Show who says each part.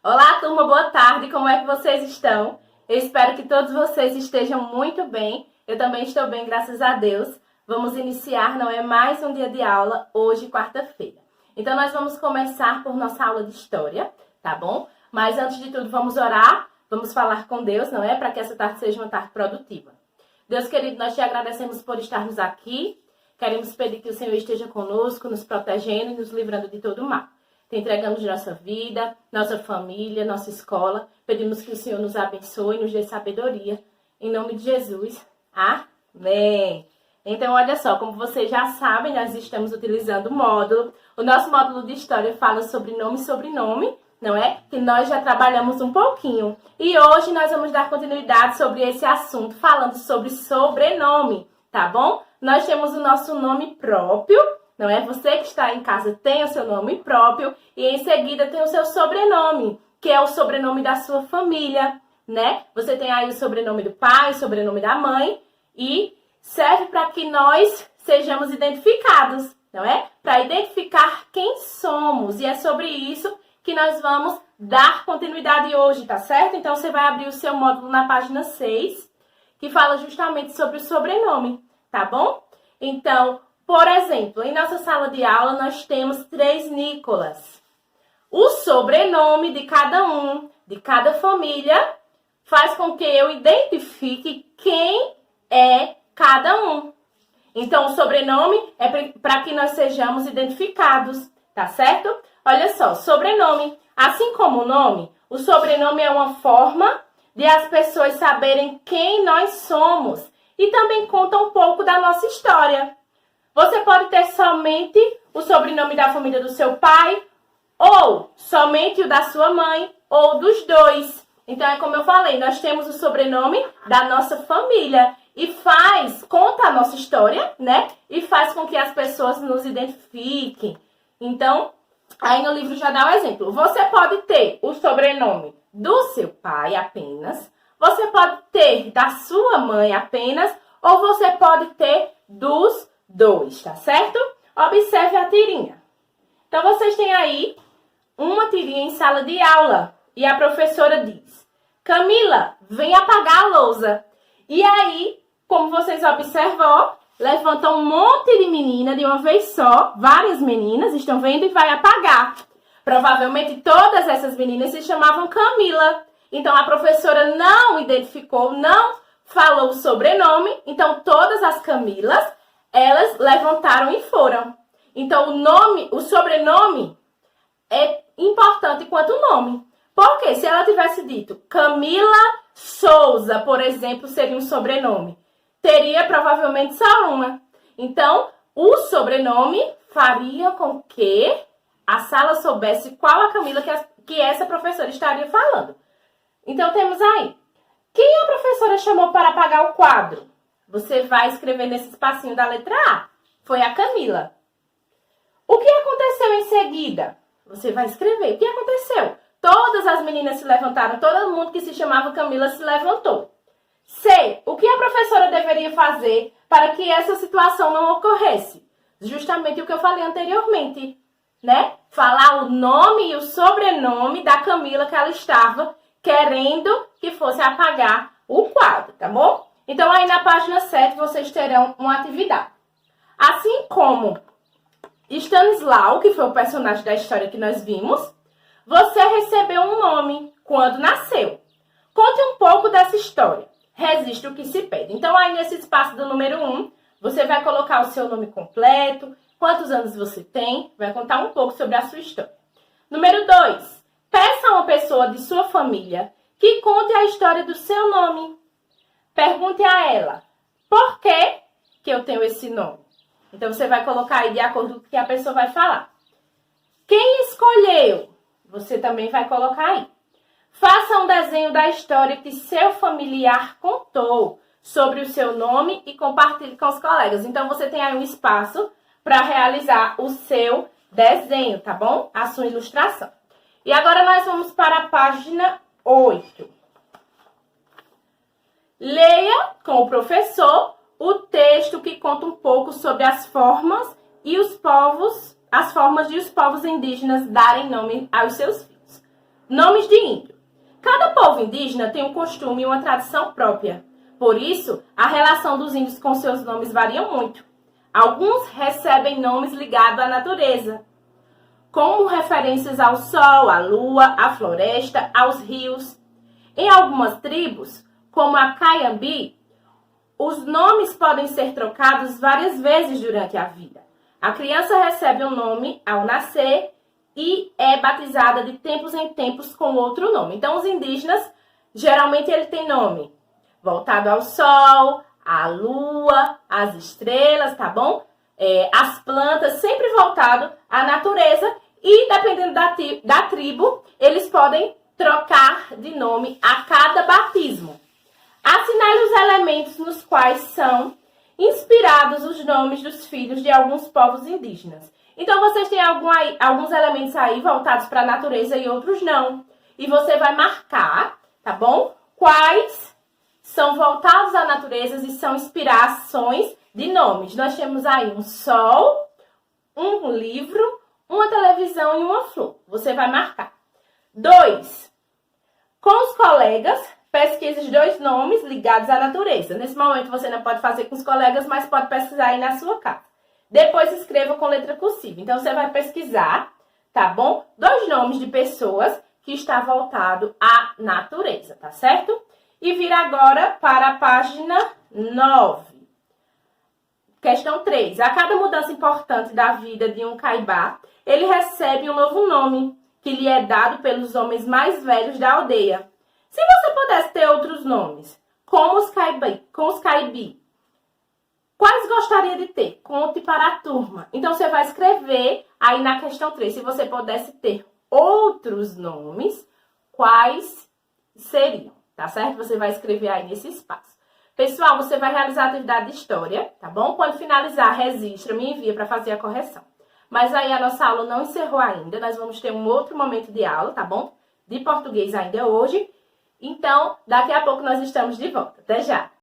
Speaker 1: Olá, turma, boa tarde, como é que vocês estão? Eu espero que todos vocês estejam muito bem. Eu também estou bem, graças a Deus. Vamos iniciar, não é mais um dia de aula, hoje, quarta-feira. Então, nós vamos começar por nossa aula de história, tá bom? Mas, antes de tudo, vamos orar, vamos falar com Deus, não é? Para que essa tarde seja uma tarde produtiva. Deus querido, nós te agradecemos por estarmos aqui. Queremos pedir que o Senhor esteja conosco, nos protegendo e nos livrando de todo mal. Te entregamos nossa vida, nossa família, nossa escola. Pedimos que o Senhor nos abençoe e nos dê sabedoria. Em nome de Jesus. Amém. Então, olha só, como vocês já sabem, nós estamos utilizando o módulo. O nosso módulo de história fala sobre nome e sobrenome, não é? Que nós já trabalhamos um pouquinho. E hoje nós vamos dar continuidade sobre esse assunto, falando sobre sobrenome, tá bom? Nós temos o nosso nome próprio, não é? Você que está em casa tem o seu nome próprio e em seguida tem o seu sobrenome, que é o sobrenome da sua família, né? Você tem aí o sobrenome do pai, o sobrenome da mãe e serve para que nós sejamos identificados, não é? Para identificar quem somos. E é sobre isso que nós vamos dar continuidade hoje, tá certo? Então, você vai abrir o seu módulo na página 6, que fala justamente sobre o sobrenome, tá bom? Então, por exemplo, em nossa sala de aula, nós temos 3 Nicolas. O sobrenome de cada família, faz com que eu identifique quem é cada um. Então, o sobrenome é para que nós sejamos identificados, tá certo? Olha só, sobrenome. Assim como o nome, o sobrenome é uma forma de as pessoas saberem quem nós somos e também conta um pouco da nossa história. Você pode ter somente o sobrenome da família do seu pai, ou somente o da sua mãe, ou dos dois. Então, é como eu falei, nós temos o sobrenome da nossa família e conta a nossa história, né? E faz com que as pessoas nos identifiquem. Então, aí no livro já dá um exemplo. Você pode ter o sobrenome do seu pai apenas, você pode ter da sua mãe apenas, ou você pode ter dos dois, tá certo? Observe a tirinha. Então, vocês têm aí uma tirinha em sala de aula e a professora diz: Camila, vem apagar a lousa. E aí, como vocês observam, ó, levanta um monte de menina de uma vez só, várias meninas estão vendo e vai apagar. Provavelmente todas essas meninas se chamavam Camila. Então, a professora não identificou, não falou o sobrenome. Então, todas as Camilas, elas levantaram e foram. Então, o sobrenome é importante quanto o nome. Porque se ela tivesse dito Camila Souza, por exemplo, seria um sobrenome. Teria provavelmente só uma. Então, o sobrenome faria com que a sala soubesse qual a Camila que essa professora estaria falando. Então, temos aí. Quem a professora chamou para apagar o quadro? Você vai escrever nesse espacinho da letra A. Foi a Camila. O que aconteceu em seguida? Você vai escrever. O que aconteceu? Todas as meninas se levantaram. Todo mundo que se chamava Camila se levantou. C. O que a professora deveria fazer para que essa situação não ocorresse? Justamente o que eu falei anteriormente, né? Falar o nome e o sobrenome da Camila que ela estava querendo que fosse apagar o quadro, tá bom? Então, aí na página 7, vocês terão uma atividade. Assim como Stanislau, que foi o personagem da história que nós vimos, você recebeu um nome quando nasceu. Conte um pouco dessa história. Resiste o que se pede. Então, aí nesse espaço do número 1, você vai colocar o seu nome completo, quantos anos você tem, vai contar um pouco sobre a sua história. Número 2, peça a uma pessoa de sua família que conte a história do seu nome. Pergunte a ela, por que eu tenho esse nome? Então, você vai colocar aí de acordo com o que a pessoa vai falar. Quem escolheu? Você também vai colocar aí. Faça um desenho da história que seu familiar contou sobre o seu nome e compartilhe com os colegas. Então, você tem aí um espaço para realizar o seu desenho, tá bom? A sua ilustração. E agora nós vamos para a página 8. Leia com o professor o texto que conta um pouco sobre as formas de os povos indígenas darem nome aos seus filhos. Nomes de índio. Cada povo indígena tem um costume e uma tradição própria. Por isso, a relação dos índios com seus nomes varia muito. Alguns recebem nomes ligados à natureza, como referências ao sol, à lua, à floresta, aos rios. Em algumas tribos, como a Caiambi, os nomes podem ser trocados várias vezes durante a vida. A criança recebe um nome ao nascer e é batizada de tempos em tempos com outro nome. Então, os indígenas, geralmente, ele tem nome voltado ao sol, à lua, às estrelas, tá bom? As plantas, sempre voltado à natureza. E, dependendo da tribo, eles podem trocar de nome a cada batismo. Assinale os elementos nos quais são inspirados os nomes dos filhos de alguns povos indígenas. Então, vocês têm alguns elementos aí voltados para a natureza e outros não. E você vai marcar, tá bom? Quais são voltados à natureza e são inspirações de nomes. Nós temos aí um sol, um livro, uma televisão e uma flor. Você vai marcar. 2. Com os colegas, pesquise os 2 nomes ligados à natureza. Nesse momento você não pode fazer com os colegas, mas pode pesquisar aí na sua casa. Depois escreva com letra cursiva. Então você vai pesquisar, tá bom? 2 nomes de pessoas que está voltado à natureza, tá certo? E vira agora para a página 9. Questão 3. A cada mudança importante da vida de um caibá, ele recebe um novo nome, que lhe é dado pelos homens mais velhos da aldeia. Se você pudesse ter outros nomes, como os caibi, quais gostaria de ter? Conte para a turma. Então, você vai escrever aí na questão 3. Se você pudesse ter outros nomes, quais seriam? Tá certo? Você vai escrever aí nesse espaço. Pessoal, você vai realizar a atividade de história, tá bom? Quando finalizar, registra, me envia para fazer a correção. Mas aí a nossa aula não encerrou ainda. Nós vamos ter um outro momento de aula, tá bom? De português ainda hoje. Então, daqui a pouco nós estamos de volta. Até já!